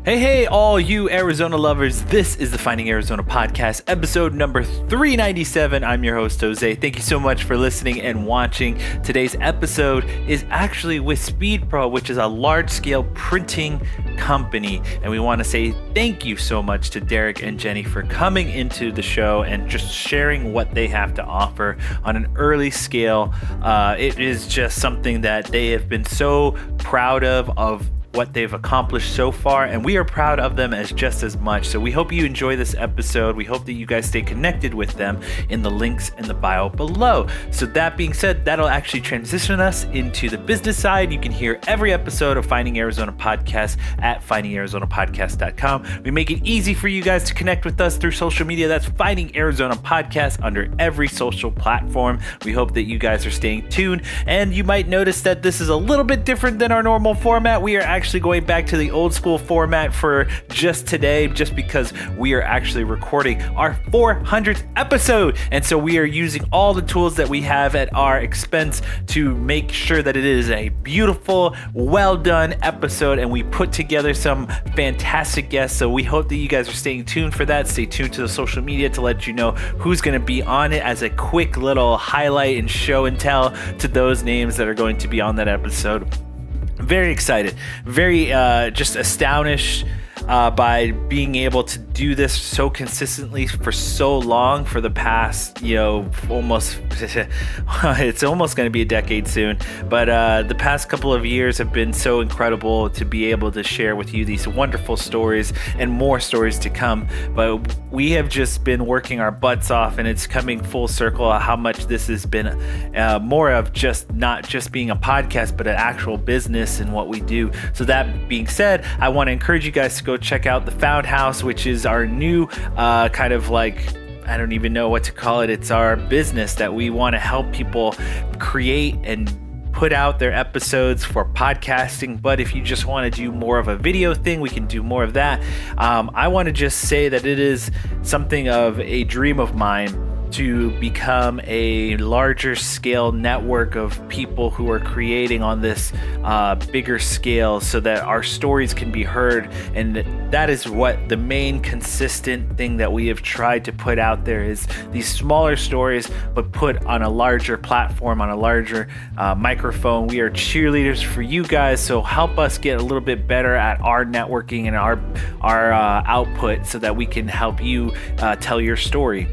Hey, all you Arizona lovers. This is the Finding Arizona podcast, episode number 397. I'm your host, Jose. Thank you so much for listening and watching. Today's episode is actually with SpeedPro, which is a large-scale printing company. And we want to say thank you so much to Derek and Jenny for coming into the show and just sharing what they have to offer on an early scale. It is just something that they have been so proud of what they've accomplished so far, and we are proud of them as just as much. So we hope you enjoy this episode. We hope that you guys stay connected with them in the links in the bio below. So that being said, that'll actually transition us into the business side. You can hear every episode of Finding Arizona Podcast at findingarizonapodcast.com. We make it easy for you guys to connect with us through social media. That's Finding Arizona Podcast under every social platform. We hope that you guys are staying tuned, and you might notice that this is a little bit different than our normal format. We are actually going back to the old school format for just today, just because we are actually recording our 400th episode. And so we are using all the tools that we have at our expense to make sure that it is a beautiful, well done episode. And we put together some fantastic guests. So we hope that you guys are staying tuned for that. Stay tuned to the social media to let you know who's going to be on it as a quick little highlight and show and tell to those names that are going to be on that episode. Very excited, very just astonished by being able to do this so consistently for so long, for the past, almost, it's almost going to be a decade soon, but the past couple of years have been so incredible to be able to share with you these wonderful stories and more stories to come. But we have just been working our butts off, and it's coming full circle how much this has been more of just not just being a podcast, but an actual business and what we do. So that being said, I want to encourage you guys to go check out the Found House, which is our new kind of like, I don't even know what to call it. It's our business that we want to help people create and put out their episodes for podcasting. But if you just want to do more of a video thing, we can do more of that. I want to just say that it is something of a dream of mine to become a larger scale network of people who are creating on this bigger scale so that our stories can be heard. And that is what the main consistent thing that we have tried to put out there is these smaller stories, but put on a larger platform, on a larger microphone. We are cheerleaders for you guys, so help us get a little bit better at our networking and our output so that we can help you tell your story.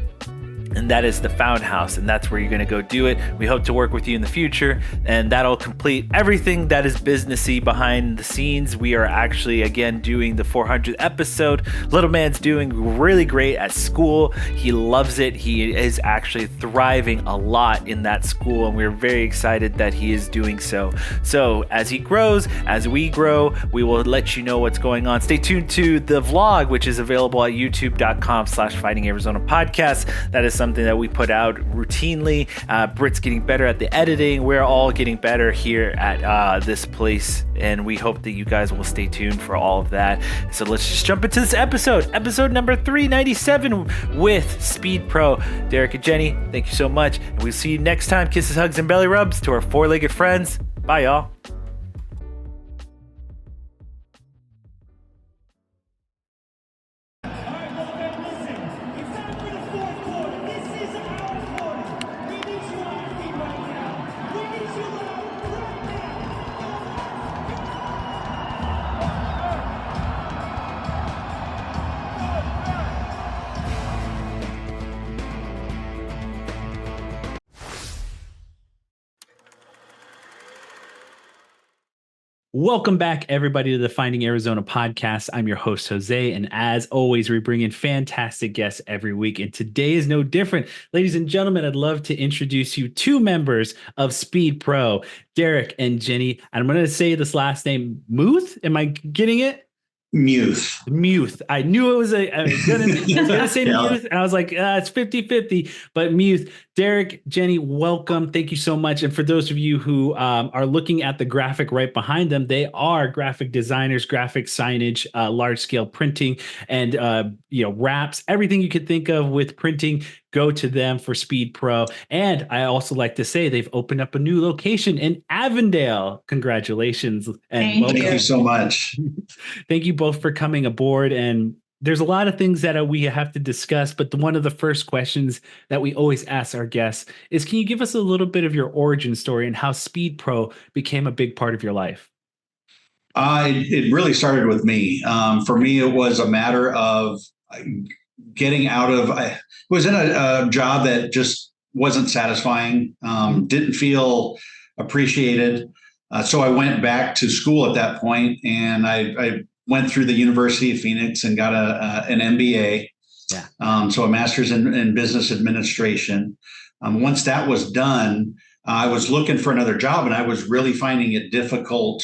And that is the Found House, and that's where you're going to go do it. We hope to work with you in the future, and that'll complete everything that is businessy behind the scenes. We are actually, again, doing the 400th episode. Little man's doing really great at school. He loves it. He is actually thriving a lot in that school, and we're very excited that he is doing so. So as he grows, as we grow, we will let you know what's going on. Stay tuned to the vlog, which is available at youtube.com/findingarizonapodcast. That is something that we put out routinely. Britt's getting better at the editing. We're all getting better here at this place, and we hope that you guys will stay tuned for all of that. So let's just jump into this episode number 397 with SpeedPro. Derek and Jenny, thank you so much, and we'll see you next time. Kisses, hugs, and belly rubs to our four-legged friends. Bye, y'all. Welcome back, everybody, to the Finding Arizona podcast. I'm your host, Jose, and as always, we bring in fantastic guests every week, and today is no different. Ladies and gentlemen, I'd love to introduce you two members of SpeedPro, Derek and Jenny. And I'm going to say this last name, Muth. Am I getting it? Muth. I knew it was I was gonna say Muth, and I was like, it's 50-50, but Muth. Derek, Jenny, welcome. Thank you so much. And for those of you who are looking at the graphic right behind them, they are graphic designers, graphic signage, large scale printing, and wraps, everything you could think of with printing. go to them for SpeedPro. And I also like to say they've opened up a new location in Avondale. Congratulations and Thank welcome. Thank you you. so much. Thank you both for coming aboard. And there's a lot of things that we have to discuss, but one of the first questions that we always ask our guests is, can you give us a little bit of your origin story and how SpeedPro became a big part of your life? It really started with me. For me, it was a matter of getting out of, I was in a job that just wasn't satisfying, didn't feel appreciated. So I went back to school at that point, and I went through the University of Phoenix and got an MBA. Yeah. So a master's in business administration. Once that was done, I was looking for another job, and I was really finding it difficult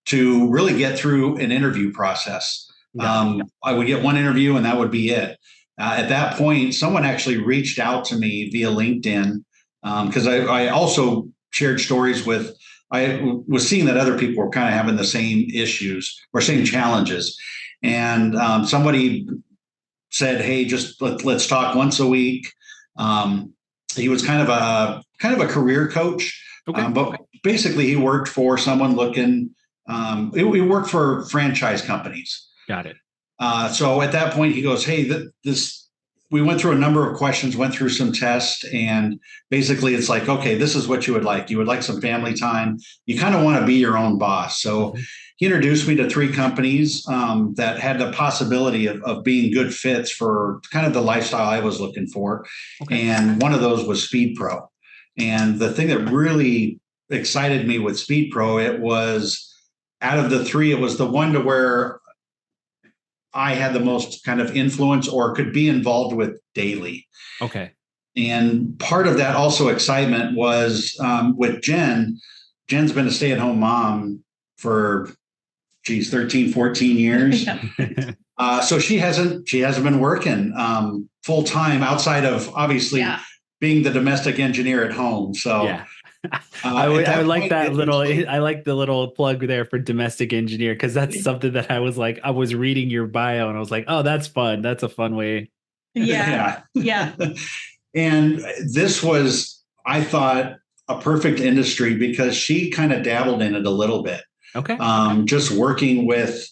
to really get through an interview process. I would get one interview and that would be it. At that point, someone actually reached out to me via LinkedIn, because I also shared stories with, I was seeing that other people were kind of having the same issues or same challenges. And somebody said, hey, just let's talk once a week. He was kind of a career coach, but basically he worked for someone looking, he worked for franchise companies. Got it. So at that point, he goes, hey, we went through a number of questions, went through some tests, and basically it's like, okay, this is what you would like. You would like some family time. You kind of want to be your own boss. So he introduced me to 3 companies that had the possibility of being good fits for kind of the lifestyle I was looking for. Okay. And one of those was SpeedPro. And the thing that really excited me with SpeedPro, it was, out of the 3, it was the one to where I had the most kind of influence or could be involved with daily. Okay. And part of that also excitement was with Jen. Jen's been a stay-at-home mom for 13, 14 years. So she hasn't been working full time outside of obviously being the domestic engineer at home. So yeah. I would like that little, I like the little plug there for domestic engineer, because that's something that I was reading your bio and I was like, oh, that's fun. That's a fun way. Yeah. And this was, I thought, a perfect industry because she kind of dabbled in it a little bit. Okay. Just working with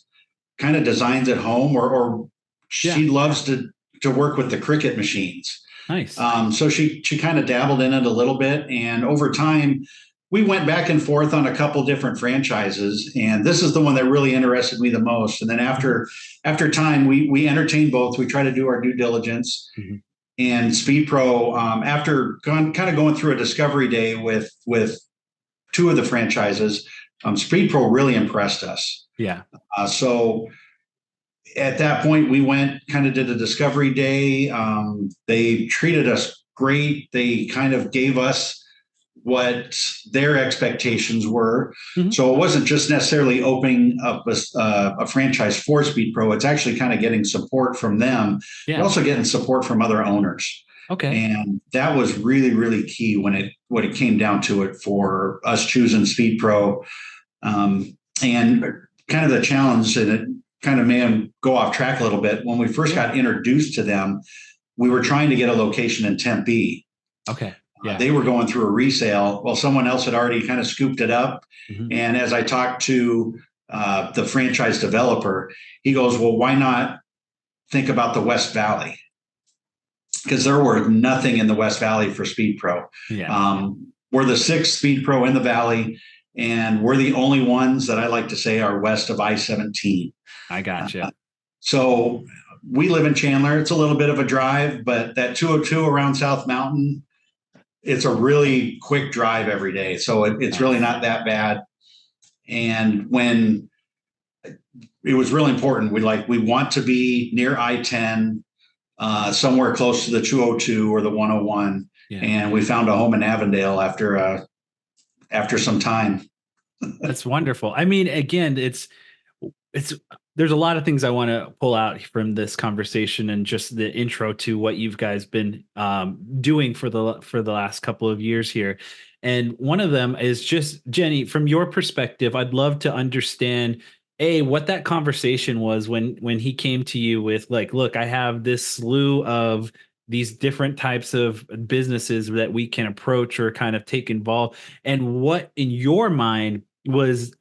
kind of designs at home, or she loves to work with the Cricut machines. Nice. So she kind of dabbled in it a little bit, and over time, we went back and forth on a couple different franchises, and this is the one that really interested me the most. And then after time, we entertained both. We try to do our due diligence, and SpeedPro, after kind of going through a discovery day with 2 of the franchises, SpeedPro really impressed us. Yeah. So at that point, we went, kind of did a discovery day. They treated us great. They kind of gave us what their expectations were. So it wasn't just necessarily opening up a franchise for SpeedPro. It's actually kind of getting support from them, but also getting support from other owners. Okay. And that was really, really key when it came down to it for us choosing SpeedPro. And kind of the challenge, and it kind of made them go off track a little bit. When we first got introduced to them, we were trying to get a location in Tempe. Okay. Yeah. They were going through a resale. Well, someone else had already kind of scooped it up. And as I talked to the franchise developer, he goes, well, why not think about the West Valley? Because there were nothing in the West Valley for SpeedPro. We're the 6th SpeedPro in the Valley, and we're the only ones that I like to say are west of I-17. I gotcha. So we live in Chandler. It's a little bit of a drive, but that 202 around South Mountain, it's a really quick drive every day. So it's really not that bad. And when it was really important, we want to be near I-10, somewhere close to the 202 or the 101. And we found a home in Avondale after some time. That's wonderful. I mean, again, there's a lot of things I want to pull out from this conversation and just the intro to what you've guys been doing for the last couple of years here. And one of them is just, Jenny, from your perspective, I'd love to understand what that conversation was when he came to you with like, look, I have this slew of these different types of businesses that we can approach or kind of take involved, and what in your mind was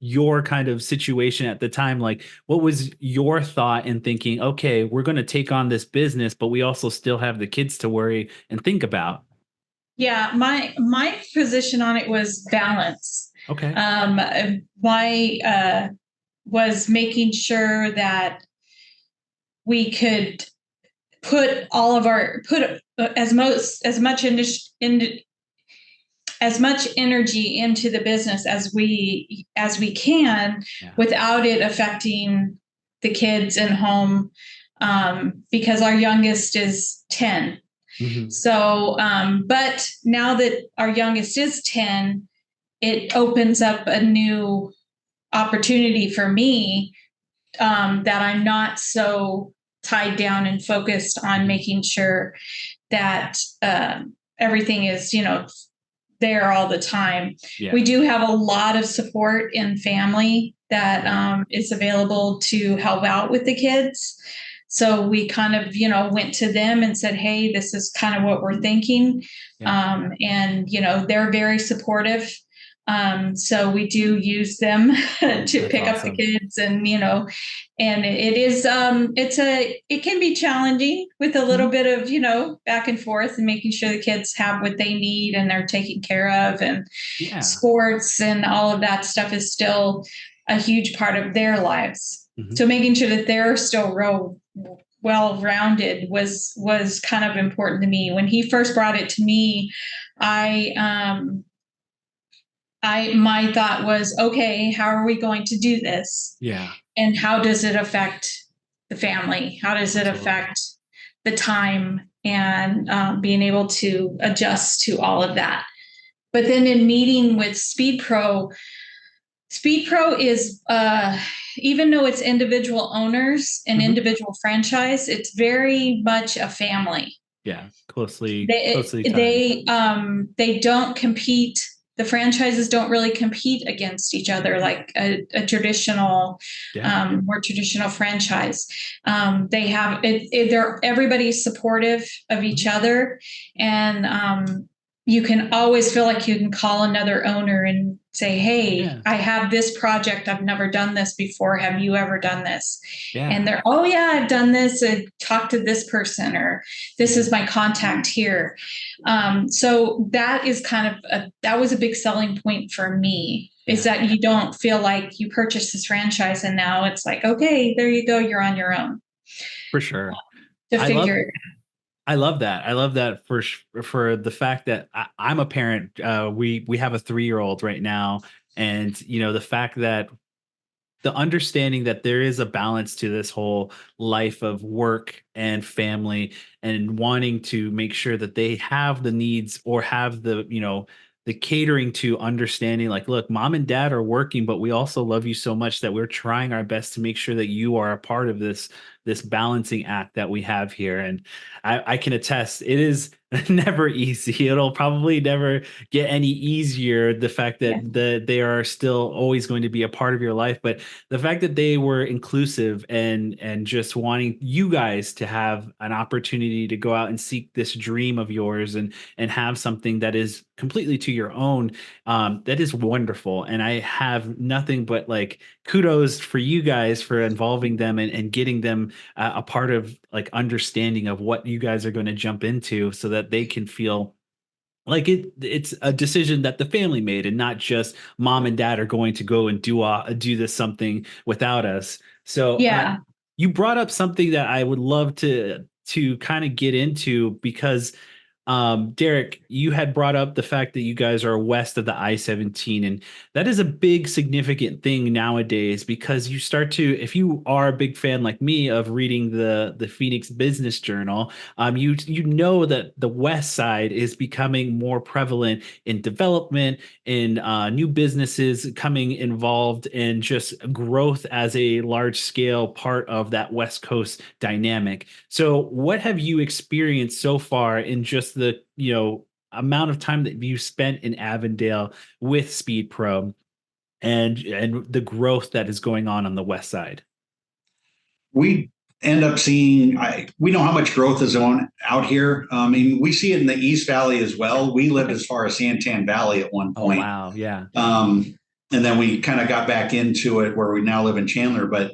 your kind of situation at the time, like what was your thought in thinking, okay, we're going to take on this business but we also still have the kids to worry and think about. Yeah, my position on it was balance. Okay. My was making sure that we could put all of our put as much as much energy into the business as we can, Yeah. without it affecting the kids and home, because our youngest is 10. Mhm. So, but now that our youngest is 10, it opens up a new opportunity for me, that I'm not so tied down and focused on making sure that everything is, there all the time. Yeah. We do have a lot of support in family that is available to help out with the kids. So we kind of, went to them and said, hey, this is kind of what we're thinking. Yeah. And, they're very supportive. So we do use them to pick up the kids, and and it is it can be challenging with a little bit of back and forth and making sure the kids have what they need and they're taken care of, and Yeah. sports and all of that stuff is still a huge part of their lives. Mhm. So making sure that they're still real well-rounded was kind of important to me. When he first brought it to me, my thought was, okay, how are we going to do this? Yeah. And how does it affect the family? How does it affect the time and being able to adjust to all of that? But then in meeting with SpeedPro is, even though it's individual owners and individual franchise, it's very much a family. Yeah. Closely They tied. they don't compete. The franchises don't really compete against each other like a traditional, more traditional franchise. They have they're everybody's supportive of each other, and you can always feel like you can call another owner and say, hey, I have this project. I've never done this before. Have you ever done this? Yeah. And they're, oh yeah, I've done this. Talk to this person, or this is my contact here. So that is that was a big selling point for me, is that you don't feel like you purchased this franchise and now it's like, okay, there you go. You're on your own. For sure. To figure it out. I love that. I love that for the fact that I'm a parent. We have a 3-year-old right now, and the fact that the understanding that there is a balance to this whole life of work and family, and wanting to make sure that they have the needs or have the catering to understanding, like, look, mom and dad are working, but we also love you so much that we're trying our best to make sure that you are a part of this balancing act that we have here. And I can attest, it is never easy. It'll probably never get any easier. The fact that they are still always going to be a part of your life, but the fact that they were inclusive and just wanting you guys to have an opportunity to go out and seek this dream of yours and have something that is completely to your own, that is wonderful. And I have nothing but like kudos for you guys for involving them and getting them a part of like understanding of what you guys are going to jump into, so that they can feel like it's a decision that the family made, and not just mom and dad are going to go and do this something without us. So you brought up something that I would love to kind of get into, because Derek, you had brought up the fact that you guys are west of the I-17, and that is a big significant thing nowadays, because you start to, if you are a big fan like me of reading the Phoenix Business Journal, you know that the west side is becoming more prevalent in development, in new businesses coming involved, and just growth as a large scale part of that West Coast dynamic. So what have you experienced so far in just the amount of time that you spent in Avondale with SpeedPro? and the growth that is going on the west side? We end up seeing, we know how much growth is on out here. I mean, we see it in the East Valley as well. We lived as far as Santan Valley at one Oh, point. wow. Yeah. And then we kind of got back into it where we now live in Chandler. But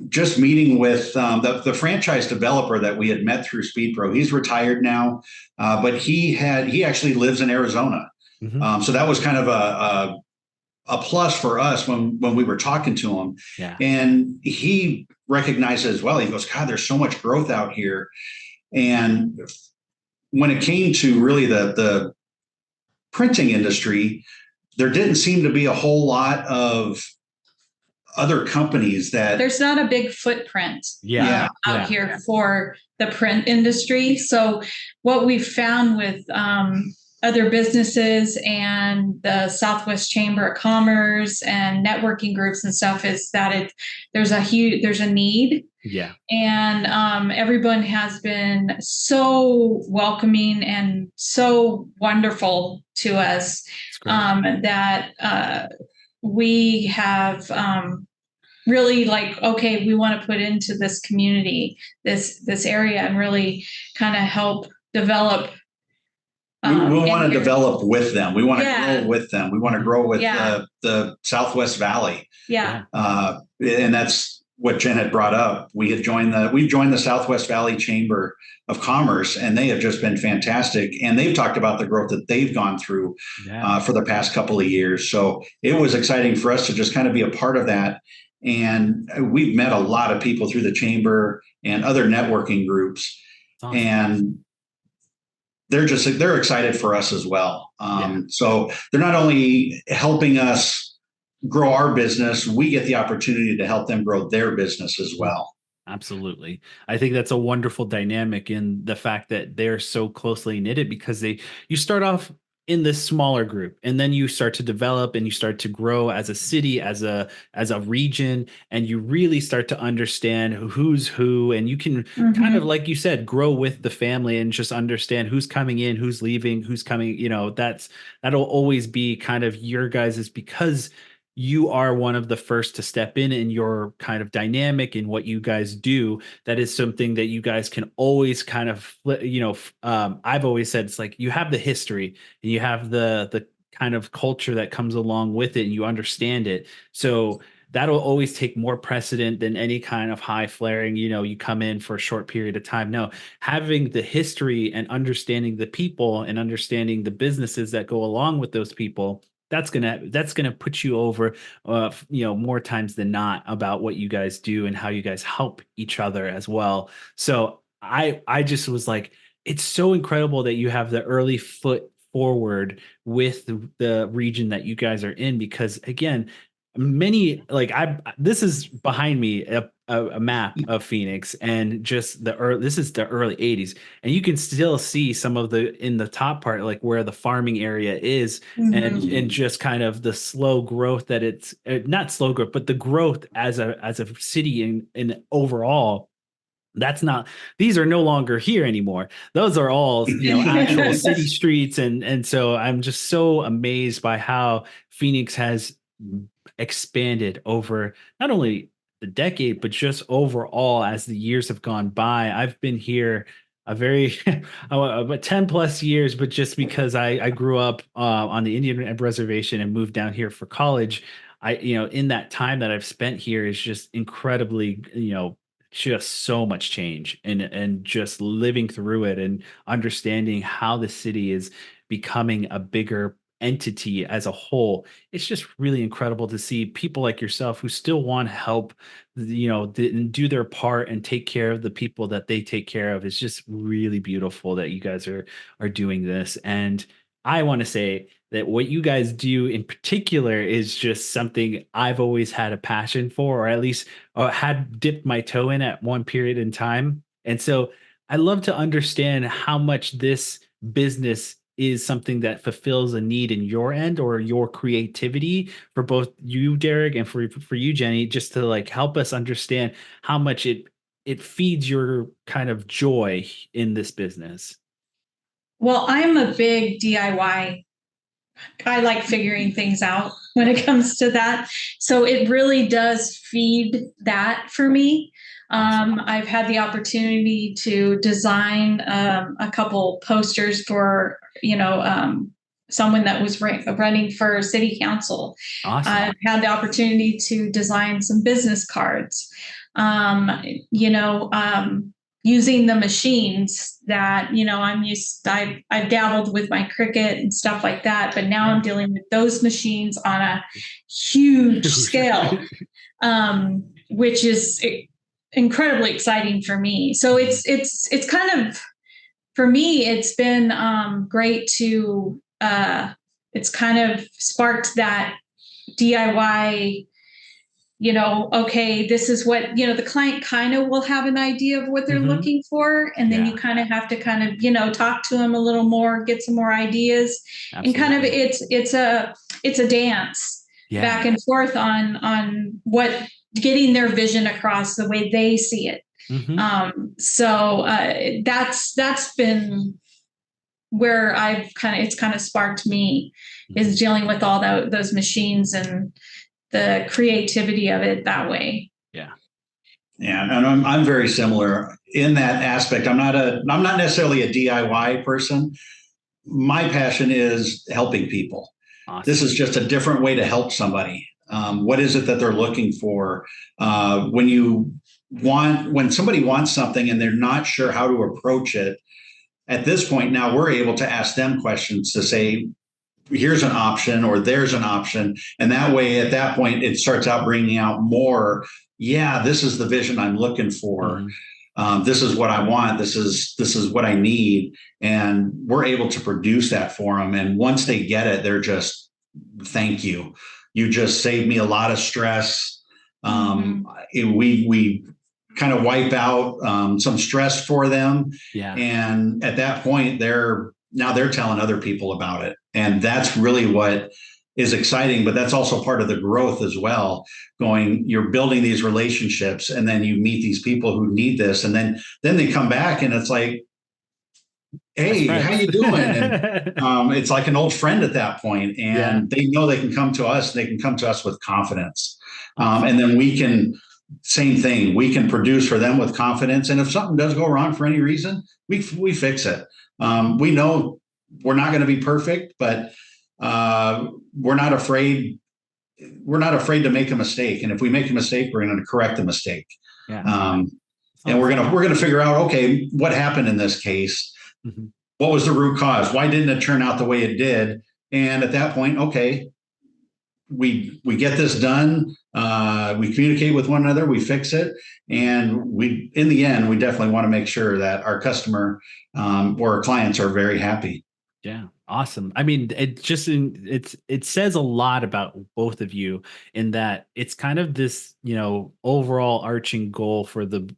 just meeting with the franchise developer that we had met through SpeedPro, he's retired now, but he actually lives in Arizona. So that was kind of a plus for us when we were talking to him. Yeah. And he recognized it as well. He goes, God, there's so much growth out here. And when it came to really the printing industry, there didn't seem to be a whole lot of other companies that there's not a big footprint out here for the print industry. So what we've found with other businesses and the Southwest Chamber of Commerce and networking groups and stuff is that there's a need. Yeah. And everyone has been so welcoming and so wonderful to us that we have really like, okay, we want to put into this community, this area, and really kind of help develop. We want to develop with them. We want to grow with them. We want to grow with the Southwest Valley. Yeah. And that's what Jen had brought up. We've joined the Southwest Valley Chamber of Commerce, and they have just been fantastic. And they've talked about the growth that they've gone through for the past couple of years. So it was exciting for us to just kind of be a part of that. And we've met a lot of people through the chamber and other networking groups. Awesome. And they're excited for us as well. So they're not only helping us grow our business, we get the opportunity to help them grow their business as well. Absolutely. I think that's a wonderful dynamic in the fact that they're so closely knitted, because you start off in this smaller group, and then you start to develop and you start to grow as a city, as a region, and you really start to understand who's who, and you can kind of, like you said, grow with the family and just understand who's coming in, who's leaving, who's coming, that'll always be kind of your guys's, because you are one of the first to step in your kind of dynamic in what you guys do. That is something that you guys can always kind of, I've always said, it's like you have the history and you have the kind of culture that comes along with it, and you understand it. So that'll always take more precedent than any kind of high flaring, you come in for a short period of time. No, having the history and understanding the people and understanding the businesses that go along with those people, that's gonna put you over, more times than not, about what you guys do and how you guys help each other as well. So I just was like, it's so incredible that you have the early foot forward with the region that you guys are in, because again, this is behind me a map of Phoenix, and just this is the early 80s, and you can still see some of in the top part, like where the farming area is, and just kind of the slow growth that it's not slow growth, but the growth as a city in overall. These are no longer here anymore. Those are all actual city streets, and so I'm just so amazed by how Phoenix has expanded over not only the decade, but just overall as the years have gone by. I've been here about 10 plus years, but just because I grew up on the Indian reservation and moved down here for college, in that time that I've spent here is just incredibly, just so much change, and just living through it and understanding how the city is becoming a bigger entity as a whole. It's just really incredible to see people like yourself who still want to help, and do their part and take care of the people that they take care of. It's just really beautiful that you guys are doing this. And I want to say that what you guys do in particular is just something I've always had a passion for, or at least had dipped my toe in at one period in time. And so I love to understand how much this business is something that fulfills a need in your end, or your creativity, for both you, Derek, and for you, Jenny, just to like help us understand how much it feeds your kind of joy in this business. Well, I'm a big DIY I like figuring things out when it comes to that. So it really does feed that for me. Awesome. I've had the opportunity to design a couple posters for, someone that was running for city council. Awesome. I've had the opportunity to design some business cards. Um, you know, Using the machines that I've dabbled with my Cricut and stuff like that, but now I'm dealing with those machines on a huge scale, which is incredibly exciting for me. So it's kind of, for me, it's been great to it's kind of sparked that DIY. Okay, this is what, the client kind of will have an idea of what they're looking for. And then you kind of have to kind of, talk to them a little more, get some more ideas. Absolutely. And kind of it's a dance back and forth on what, getting their vision across the way they see it. So that's been where it's kind of sparked me, is dealing with all those machines and the creativity of it that way. Yeah, and I'm very similar in that aspect. I'm not necessarily a DIY person. My passion is helping people. Awesome. This is just a different way to help somebody. What is it that they're looking for? When somebody wants something and they're not sure how to approach it, at this point now we're able to ask them questions to say, here's an option, or there's an option. And that way, at that point, it starts out bringing out more. Yeah, this is the vision I'm looking for. This is what I want. This is what I need. And we're able to produce that for them. And once they get it, they're just, thank you. You just saved me a lot of stress. We kind of wipe out some stress for them. Yeah. And at that point, they're telling other people about it. And that's really what is exciting, but that's also part of the growth as well. You're building these relationships, and then you meet these people who need this. And then they come back and it's like, hey, how you doing? And it's like an old friend at that point. And they know they can come to us. They can come to us with confidence. And then same thing, we can produce for them with confidence. And if something does go wrong for any reason, we fix it. We know we're not going to be perfect, but we're not afraid. We're not afraid to make a mistake. And if we make a mistake, we're going to correct the mistake. And we're going to figure out, okay, what happened in this case? What was the root cause? Why didn't it turn out the way it did? And at that point, okay, we get this done. We communicate with one another, we fix it. And in the end, we definitely want to make sure that our customer or our clients are very happy. Yeah. Awesome. I mean, it says a lot about both of you, in that it's kind of this, overall arching goal for the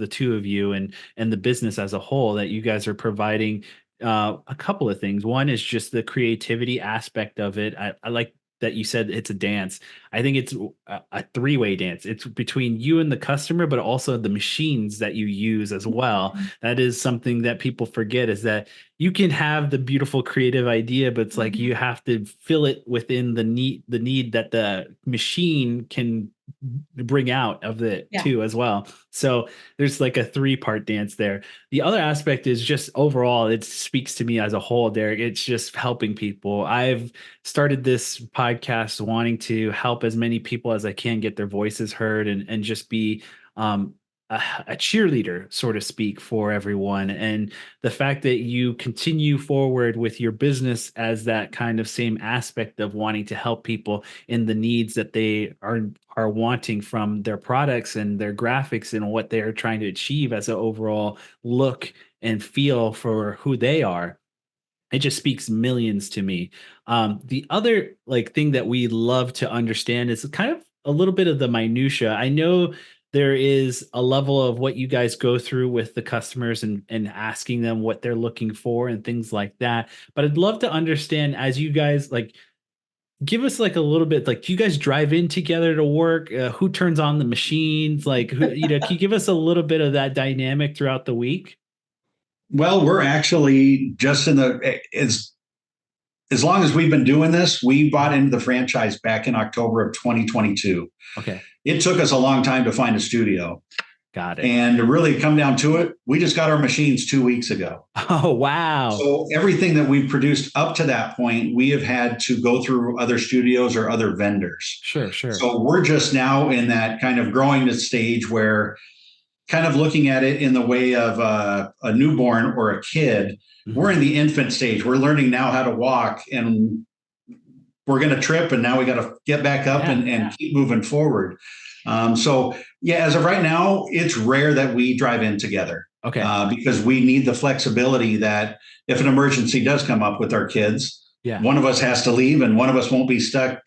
two of you and the business as a whole, that you guys are providing a couple of things. One is just the creativity aspect of it. I like that you said it's a dance. I think it's a three-way dance. It's between you and the customer, but also the machines that you use as well. That is something that people forget, is that you can have the beautiful creative idea, but it's like you have to fill it within the need that the machine can bring out of it too as well. So there's like a 3-part dance there. The other aspect is just overall, it speaks to me as a whole, Derek. It's just helping people. I've started this podcast wanting to help as many people as I can get their voices heard and just be a cheerleader, so to speak, for everyone. And the fact that you continue forward with your business as that kind of same aspect of wanting to help people in the needs that they are wanting from their products and their graphics and what they are trying to achieve as an overall look and feel for who they are. It just speaks millions to me. The other thing that we love to understand is kind of a little bit of the minutia. I know there is a level of what you guys go through with the customers and asking them what they're looking for and things like that. But I'd love to understand, as you guys give us a little bit, do you guys drive in together to work? Who turns on the machines? Can you give us a little bit of that dynamic throughout the week? Well, we're actually just as long as we've been doing this, we bought into the franchise back in October of 2022. Okay. It took us a long time to find a studio. Got it. And to really come down to it, we just got our machines 2 weeks ago. Oh, wow. So everything that we've produced up to that point, we have had to go through other studios or other vendors. Sure. So we're just now in that kind of growing stage where kind of looking at it in the way of a newborn or a kid. Mm-hmm. We're in the infant stage. We're learning now how to walk, and we're going to trip, and now we got to get back up and keep moving forward. So as of right now, it's rare that we drive in together. Okay. Because we need the flexibility that if an emergency does come up with our kids, one of us has to leave and one of us won't be stuck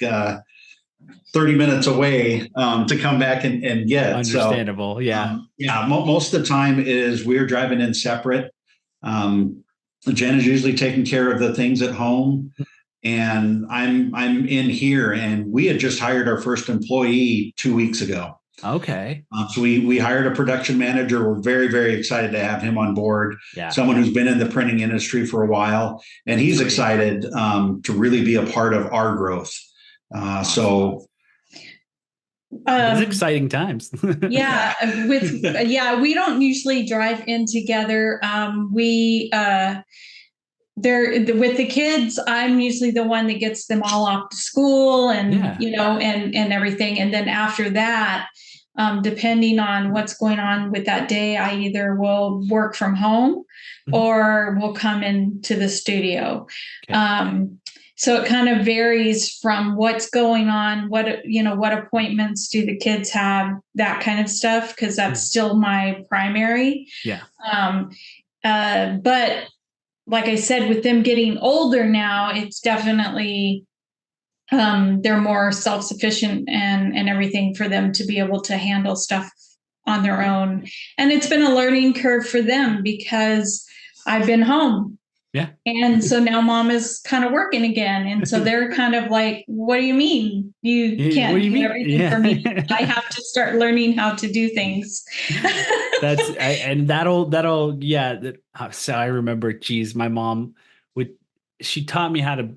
30 minutes away to come back and get. Understandable. So, most of the time is we're driving in separate. Jen is usually taking care of the things at home, and I'm in here, and we had just hired our first employee 2 weeks ago. Okay. So we hired a production manager. We're very, very excited to have him on board. Yeah. Someone who's been in the printing industry for a while, and he's excited to really be a part of our growth. It's exciting times. We don't usually drive in together. With the kids, I'm usually the one that gets them all off to school and and everything. And then after that, depending on what's going on with that day, I either will work from home or will come into the studio. Okay. So it kind of varies from what's going on, what appointments do the kids have, that kind of stuff, because that's still my primary. Yeah. But like I said, with them getting older now, it's definitely they're more self-sufficient and everything for them to be able to handle stuff on their own. And it's been a learning curve for them because I've been home. Yeah. And so now mom is kind of working again. And so they're kind of like, what do you mean? You can't do everything for me. I have to start learning how to do things. So I remember, my mom she taught me how to,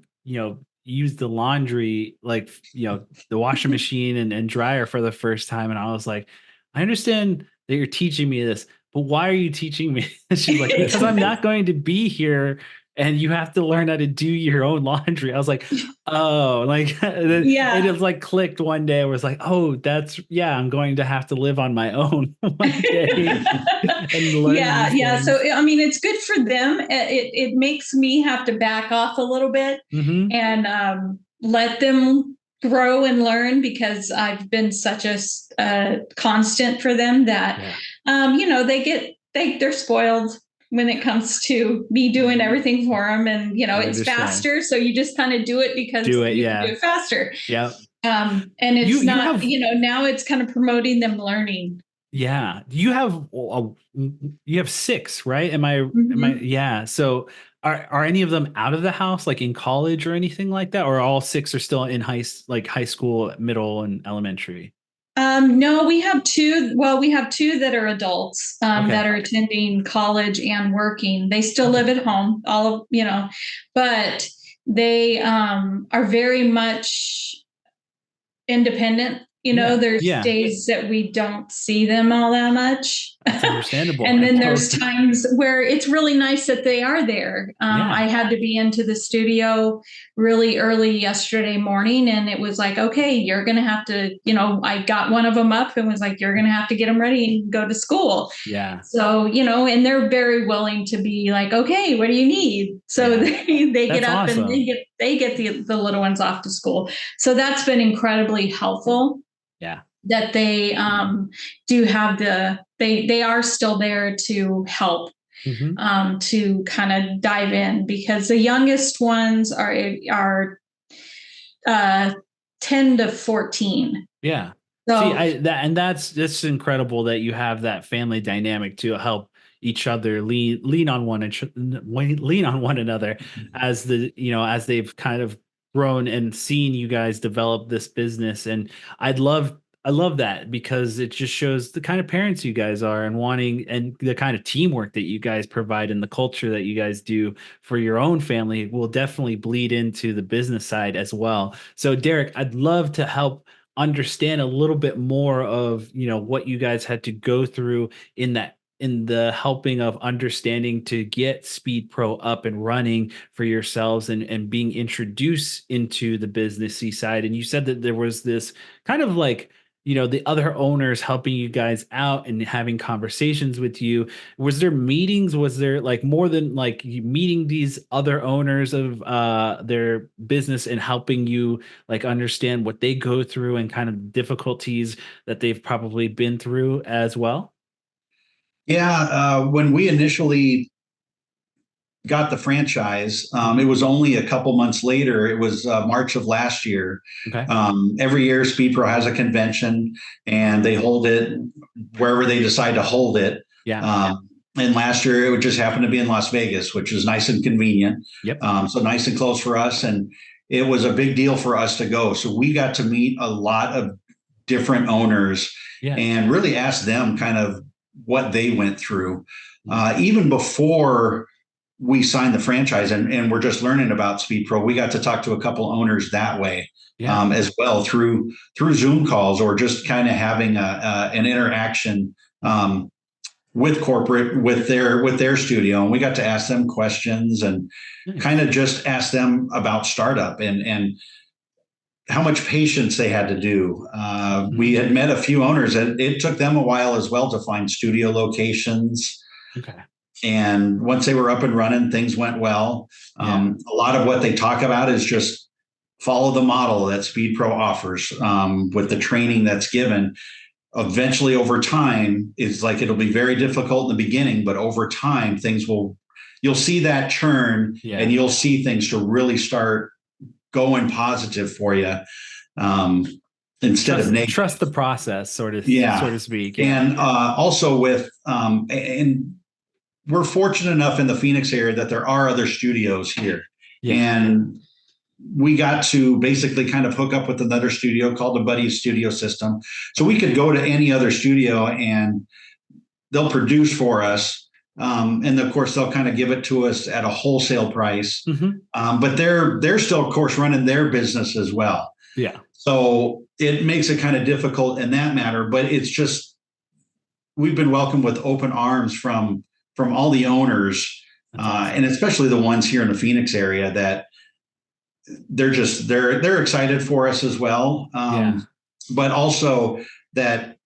use the laundry, like, the washing machine and dryer for the first time. And I was like, I understand that you're teaching me this, but why are you teaching me? She's like, because I'm not going to be here and you have to learn how to do your own laundry. I was like, oh, like, it was like clicked one day. I was like, oh, I'm going to have to live on my own one day. And learn So, I mean, it's good for them. It makes me have to back off a little bit and let them grow and learn, because I've been such a constant for them that, they're spoiled when it comes to me doing everything for them. And, it's faster. So you just kind of do it because you can do it faster. Yeah. And it's now it's kind of promoting them learning. Yeah. You have 6, right? Am I, yeah. So are any of them out of the house, like in college or anything like that? Or all 6 are still in high school, middle and elementary? No, we have 2. Well, we have 2 that are adults that are attending college and working. They still live at home, but they are very much independent. There's days that we don't see them all that much. That's understandable. And then there's times where it's really nice that they are there. I had to be into the studio really early yesterday morning, and it was like, okay, you're going to have to, I got one of them up and was like, you're going to have to get them ready and go to school. Yeah. So, and they're very willing to be like, okay, what do you need? So they get up and they get the little ones off to school. So that's been incredibly helpful. Yeah. That they do have they are still there to help, to kind of dive in, because the youngest ones are 10 to 14. Yeah. So, that's incredible that you have that family dynamic to help each other lean on one another as as they've kind of grown and seen you guys develop this business. And I'd love I love that because it just shows the kind of parents you guys are and wanting and the kind of teamwork that you guys provide and the culture that you guys do for your own family will definitely bleed into the business side as well. So Derek, I'd love to help understand a little bit more of, what you guys had to go through in the helping of understanding to get Speed Pro up and running for yourselves and being introduced into the businessy side. And you said that there was this kind of like, the other owners helping you guys out and having conversations with you. Was there meetings? Was there like more than like you meeting these other owners of their business and helping you like understand what they go through and kind of difficulties that they've probably been through as well? Yeah, when we initially got the franchise, it was only a couple months later. It was March of last year. Okay. Every year, SpeedPro has a convention, and they hold it wherever they decide to hold it. Yeah. And last year, it would just happen to be in Las Vegas, which is nice and convenient. Yep. So nice and close for us, and it was a big deal for us to go. So we got to meet a lot of different owners and really ask them kind of what they went through, even before we signed the franchise and we're just learning about SpeedPro. We got to talk to a couple owners that way as well through Zoom calls or just kind of having an interaction with corporate with their studio, and we got to ask them questions and kind of just ask them about startup and how much patience they had to do. We had met a few owners, and it took them a while as well to find studio locations. Okay. And once they were up and running, things went well. A lot of what they talk about is just follow the model that SpeedPro offers with the training that's given. Eventually, over time, it's like it'll be very difficult in the beginning, but over time, you'll see that churn and you'll see things to really start going positive for you instead of negative. Trust the process, so to speak. And also with and we're fortunate enough in the Phoenix area that there are other studios here. And we got to basically kind of hook up with another studio called the Buddy Studio System. So we could go to any other studio and they'll produce for us. And of course, they'll kind of give it to us at a wholesale price. But they're still, of course, running their business as well. Yeah. So it makes it kind of difficult in that matter. But it's just, we've been welcomed with open arms from all the owners, and especially the ones here in the Phoenix area that they're excited for us as well. But also that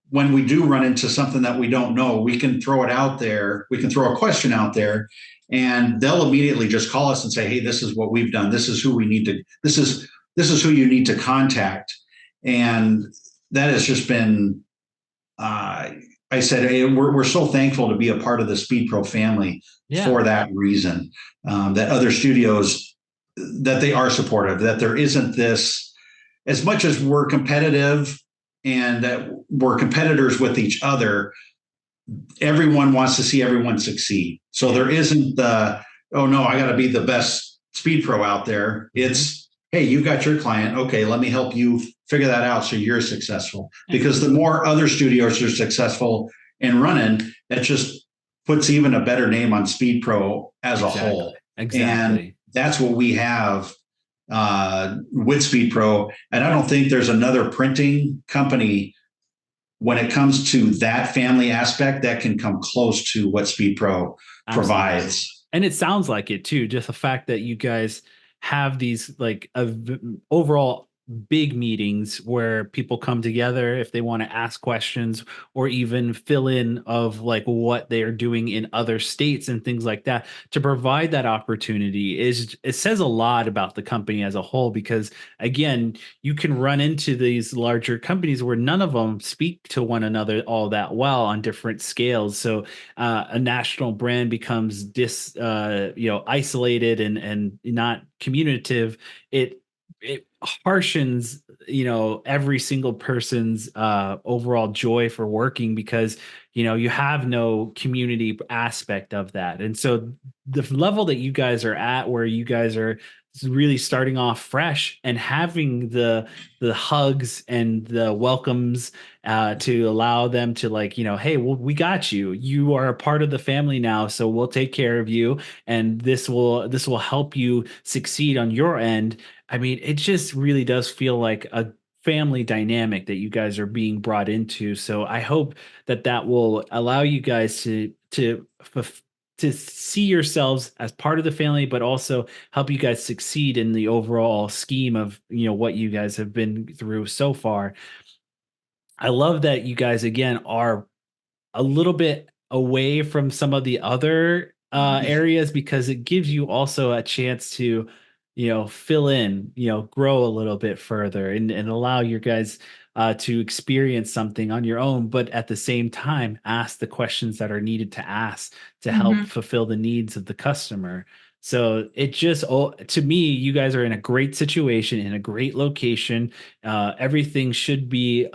when we do run into something that we don't know, we can throw it out there. We can throw a question out there and they'll immediately just call us and say, hey, this is what we've done. This is who we need to, this is who you need to contact. And that has just been, I said, hey, we're so thankful to be a part of the SpeedPro family for that reason, that other studios, that they are supportive, that there isn't this, as much as we're competitive and that we're competitors with each other, everyone wants to see everyone succeed. So there isn't the, oh no, I got to be the best SpeedPro out there. It's, hey, you got your client. Okay, let me help you figure that out so you're successful. Because the more other studios are successful and running, that just puts even a better name on SpeedPro as a whole. And that's what we have with SpeedPro. And I don't think there's another printing company when it comes to that family aspect that can come close to what SpeedPro provides. And it sounds like it too, just the fact that you guys have these like overall big meetings where people come together if they want to ask questions or even fill in of like what they are doing in other states and things like that. To provide that opportunity it says a lot about the company as a whole, because again, you can run into these larger companies where none of them speak to one another all that well on different scales. So a national brand becomes isolated and not communicative. It harshens every single person's overall joy for working, because you have no community aspect of that. And so the level that you guys are at, where you guys are really starting off fresh and having the hugs and the welcomes to allow them to, like, hey, well, we got you. You are a part of the family now, so we'll take care of you, and this will help you succeed on your end. I mean, it just really does feel like a family dynamic that you guys are being brought into. So I hope that that will allow you guys to see yourselves as part of the family, but also help you guys succeed in the overall scheme of what you guys have been through so far. I love that you guys again are a little bit away from some of the other areas, because it gives you also a chance to fill in, grow a little bit further, and allow your guys to experience something on your own, but at the same time ask the questions that are needed to ask to help Mhm. fulfill the needs of the customer. So it just, to me, you guys are in a great situation, in a great location. Everything should be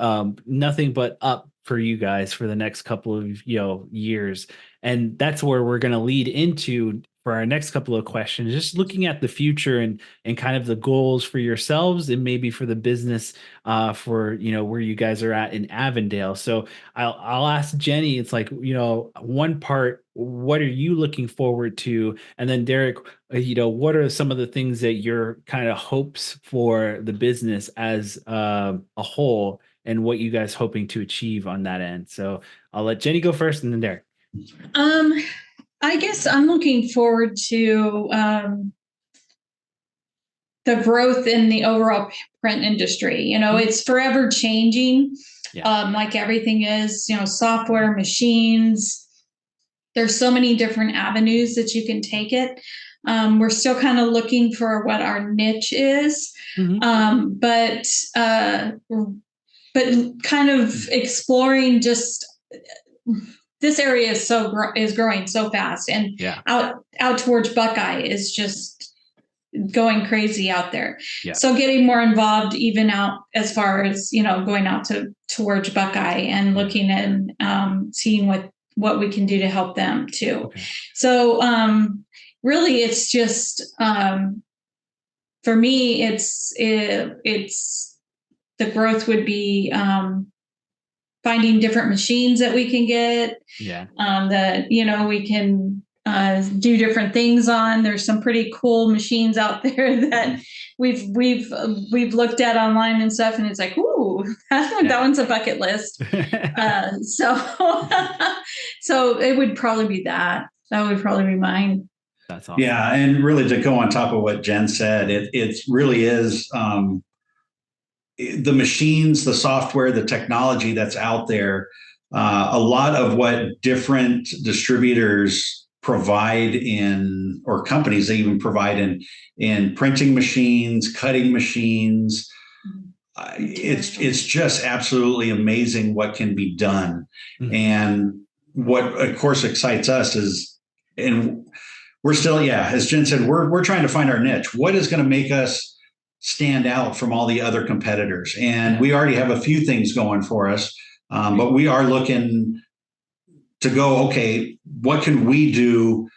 nothing but up for you guys for the next couple of years, and that's where we're going to lead into for our next couple of questions, just looking at the future and kind of the goals for yourselves and maybe for the business for where you guys are at in Avondale. So I'll ask Jenny. It's like, one part, what are you looking forward to? And then Derek, what are some of the things that your kind of hopes for the business as a whole, and what you guys hoping to achieve on that end? So I'll let Jenny go first, and then Derek. Um, I guess I'm looking forward to the growth in the overall print industry. It's forever changing, like everything is, software, machines. There's so many different avenues that you can take it. We're still kind of looking for what our niche is, but kind of exploring just this area is growing so fast, and out towards Buckeye is just going crazy out there. Yeah. So getting more involved, even out as far as going out towards Buckeye and looking and seeing what we can do to help them too. Okay. So really, it's just for me, it's the growth would be finding different machines that we can get. That we can do different things on. There's some pretty cool machines out there that we've looked at online and stuff, and it's like, ooh, that one's a bucket list. So it would probably be that. That would probably be mine. That's awesome. Yeah, and really to go on top of what Jen said, it really is the machines, the software, the technology that's out there. A lot of what different distributors provide or companies they even provide in printing machines, cutting machines. It's just absolutely amazing what can be done. And what of course excites us is, and we're still, as Jen said, we're trying to find our niche. What is going to make us stand out from all the other competitors? And we already have a few things going for us, but we are looking to go, okay, what can we do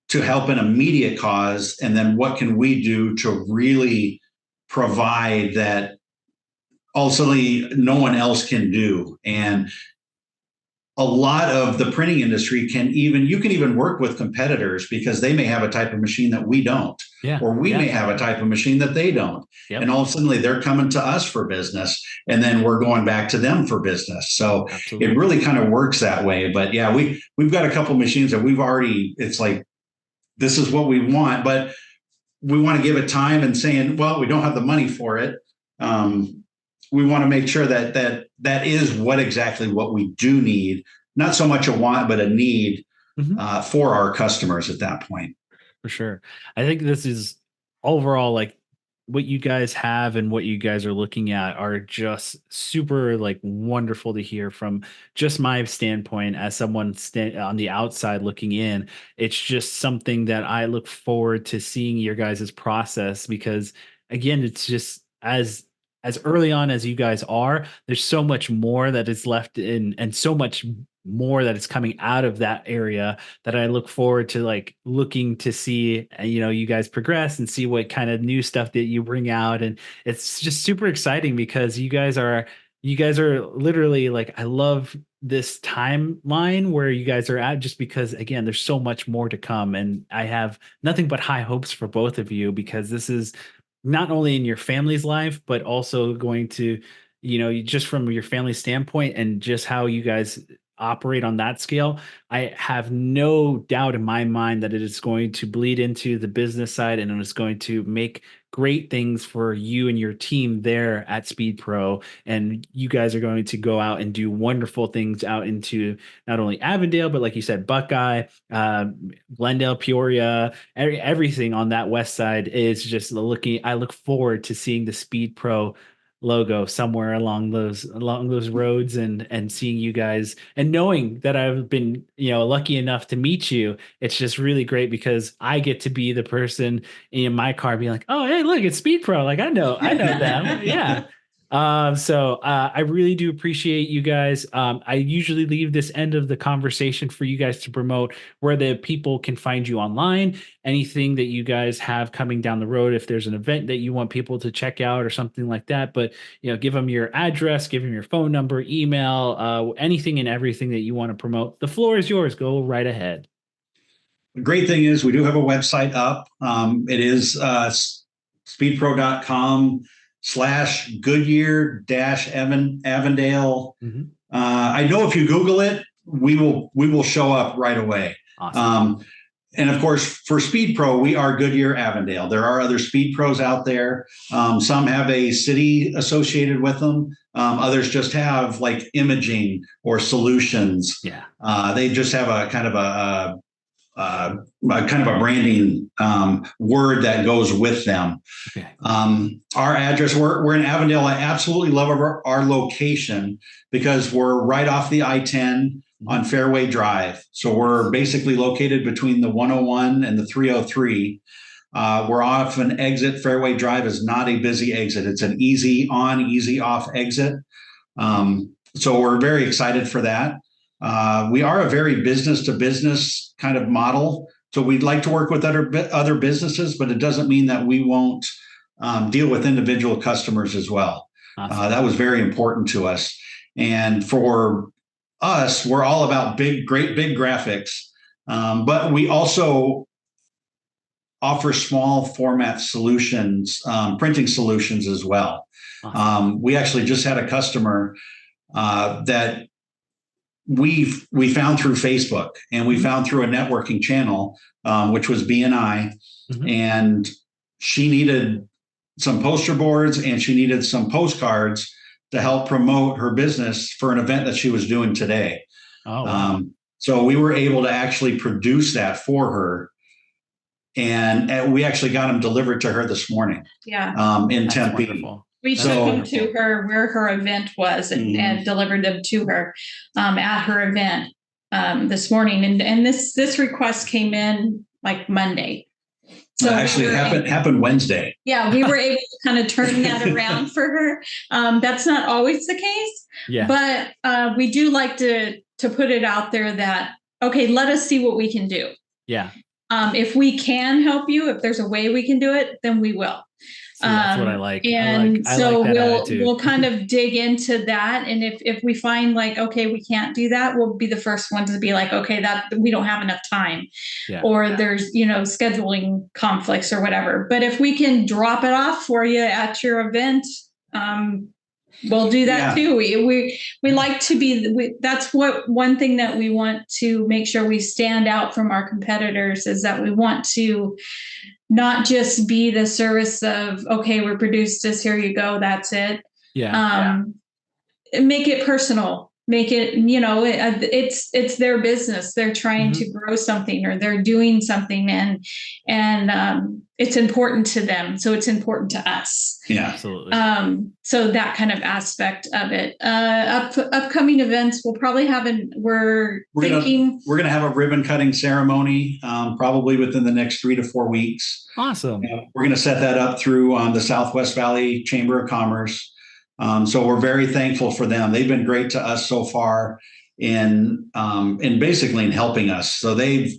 to help an immediate cause? And then what can we do to really provide that ultimately no one else can do? And a lot of the printing industry you can even work with competitors because they may have a type of machine that we don't, or we may have a type of machine that they don't. And all of a sudden they're coming to us for business, and then we're going back to them for business. So it really kind of works that way. But we've got a couple of machines that it's like, this is what we want, but we want to give it time and saying, well, we don't have the money for it. We want to make sure that is exactly what we do need, not so much a want, but a need for our customers at that point. For sure. I think this is overall, like, what you guys have and what you guys are looking at are just super wonderful to hear from just my standpoint as someone on the outside looking in. It's just something that I look forward to seeing your guys' process, because again, it's just as early on as you guys are, there's so much more that is left in, and so much more that is coming out of that area that I look forward to, like looking to see, you guys progress and see what kind of new stuff that you bring out. And it's just super exciting because you guys are literally like, I love this timeline where you guys are at, just because again, there's so much more to come. And I have nothing but high hopes for both of you, because this is not only in your family's life, but also going to, just from your family standpoint and just how you guys operate on that scale. I have no doubt in my mind that it is going to bleed into the business side, and it's going to make great things for you and your team there at SpeedPro. And you guys are going to go out and do wonderful things out into not only Avondale, but like you said, Buckeye, Glendale, Peoria, everything on that west side is just I look forward to seeing the SpeedPro logo somewhere along those roads, and seeing you guys and knowing that I've been lucky enough to meet you. It's just really great because I get to be the person in my car being like, oh hey, look, it's SpeedPro, like I know them. Yeah. So I really do appreciate you guys. I usually leave this end of the conversation for you guys to promote where the people can find you online, anything that you guys have coming down the road, if there's an event that you want people to check out or something like that. But give them your address, give them your phone number, email, anything and everything that you want to promote. The floor is yours. Go right ahead. The great thing is we do have a website up. It is speedpro.com/Goodyear Avondale. Mm-hmm. I know if you Google it, we will show up right away. Awesome. And of course, for SpeedPro, we are Goodyear Avondale. There are other SpeedPros out there. Some have a city associated with them. Others just have like imaging or solutions. Yeah. They just have a kind of a branding word that goes with them. Okay. Our address, we're in Avondale. I absolutely love our location because we're right off the I-10 on Fairway Drive. So we're basically located between the 101 and the 303. We're off an exit. Fairway Drive is not a busy exit. It's an easy on, easy off exit. So we're very excited for that. We are a very business to business kind of model. So we'd like to work with other businesses, but it doesn't mean that we won't deal with individual customers as well. Awesome. That was very important to us. And for us, we're all about great big graphics, but we also offer small format solutions, printing solutions as well. Awesome. We actually just had a customer that we found through Facebook, and we found through a networking channel, which was BNI, and she needed some poster boards and she needed some postcards to help promote her business for an event that she was doing today. Oh, wow. So we were able to actually produce that for her, and we actually got them delivered to her this morning. Yeah. In That's Tempe. wonderful. We took them to her where her event was and delivered them to her at her event this morning. And this request came in like Monday. So actually, it happened Wednesday. Yeah, we were able to kind of turn that around for her. That's not always the case. Yeah. But we do like to put it out there that, okay, let us see what we can do. Yeah. If we can help you, if there's a way we can do it, then we will. See, that's what I like. And I so like that we'll kind of dig into that. And if we find like, okay, we can't do that, we'll be the first ones to be like, okay, that we don't have enough time, or there's, scheduling conflicts or whatever. But if we can drop it off for you at your event, we'll do that too. We like to be, that's what one thing that we want to make sure we stand out from our competitors is that we want to not just be the service of, okay, we produced this, here you go, that's it. Make it personal. Make it, it's their business. They're trying to grow something, or they're doing something, and it's important to them. So it's important to us. Yeah, absolutely. So that kind of aspect of it. Upcoming events, we'll probably have we're going to have a ribbon cutting ceremony, probably within the next 3 to 4 weeks. Awesome. We're going to set that up through the Southwest Valley Chamber of Commerce. So we're very thankful for them. They've been great to us so far. in basically in helping us. So they've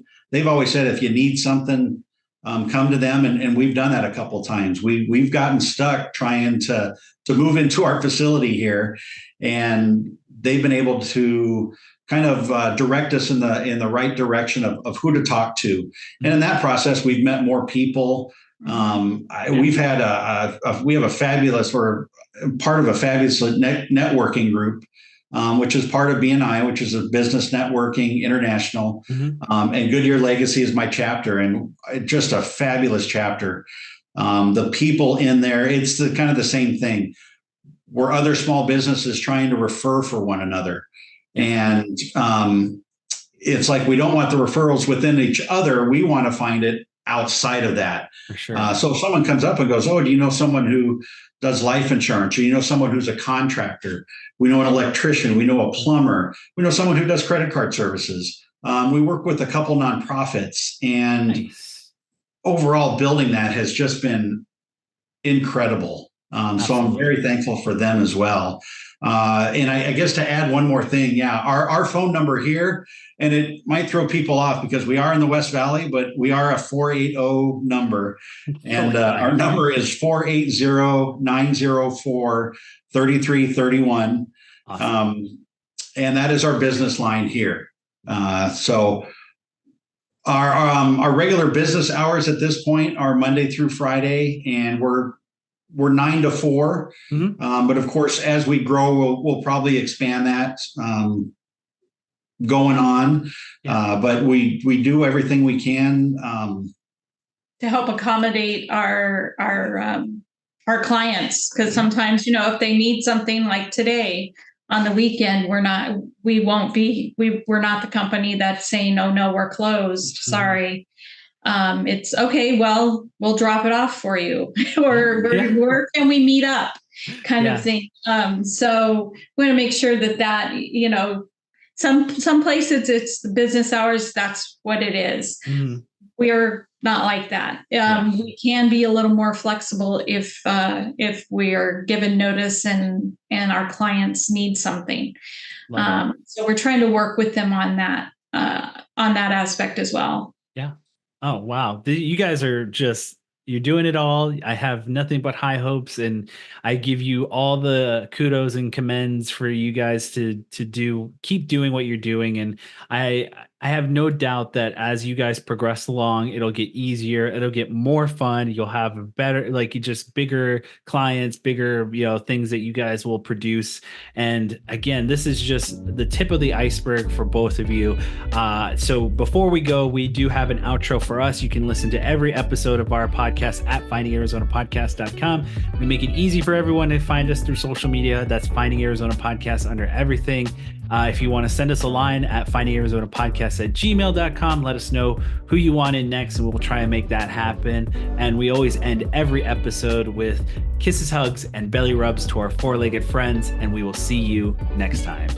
always said, if you need something, come to them, and we've done that a couple of times. We've gotten stuck trying to move into our facility here, and they've been able to kind of direct us in the right direction of who to talk to. And in that process, we've met more people. We've had we have a fabulous, we're part of a fabulous networking group, which is part of BNI, which is a business networking international. And Goodyear Legacy is my chapter, and just a fabulous chapter. The people in there, it's kind of the same thing. We're other small businesses trying to refer for one another. And it's like, we don't want the referrals within each other. We want to find it outside of that. For sure. So if someone comes up and goes, oh, do you know someone who does life insurance? Or you know someone who's a contractor? We know an electrician. We know a plumber. We know someone who does credit card services. We work with a couple nonprofits, and overall building that has just been incredible. So I'm very thankful for them as well. And I guess to add one more thing, our phone number here, and it might throw people off because we are in the West Valley, but we are a 480 number. And our number is 480-904-3331. Awesome. And that is our business line here. So our regular business hours at this point are Monday through Friday, and we're 9 to 4. But of course, as we grow, we'll probably expand that going on. But we do everything we can to help accommodate our clients, because sometimes, if they need something like today on the weekend, we're not the company that's saying, oh no, we're closed. Sorry. It's okay. Well, we'll drop it off for you, or where can we meet up, kind of thing. So we want to make sure that some places it's the business hours. That's what it is. We're not like that. We can be a little more flexible if we are given notice and our clients need something. So we're trying to work with them on that aspect as well. Yeah. Oh, wow. You guys are you're doing it all. I have nothing but high hopes, and I give you all the kudos and commends for you guys to keep doing what you're doing. And I have no doubt that as you guys progress along, it'll get easier. It'll get more fun. You'll have bigger clients, bigger, things that you guys will produce. And again, this is just the tip of the iceberg for both of you. So before we go, we do have an outro for us. You can listen to every episode of our podcast at findingarizonapodcast.com. We make it easy for everyone to find us through social media. That's Finding Arizona Podcast under everything. If you want to send us a line at findingarizonapodcast@gmail.com, let us know who you want in next, and we'll try and make that happen. And we always end every episode with kisses, hugs, and belly rubs to our four-legged friends, and we will see you next time.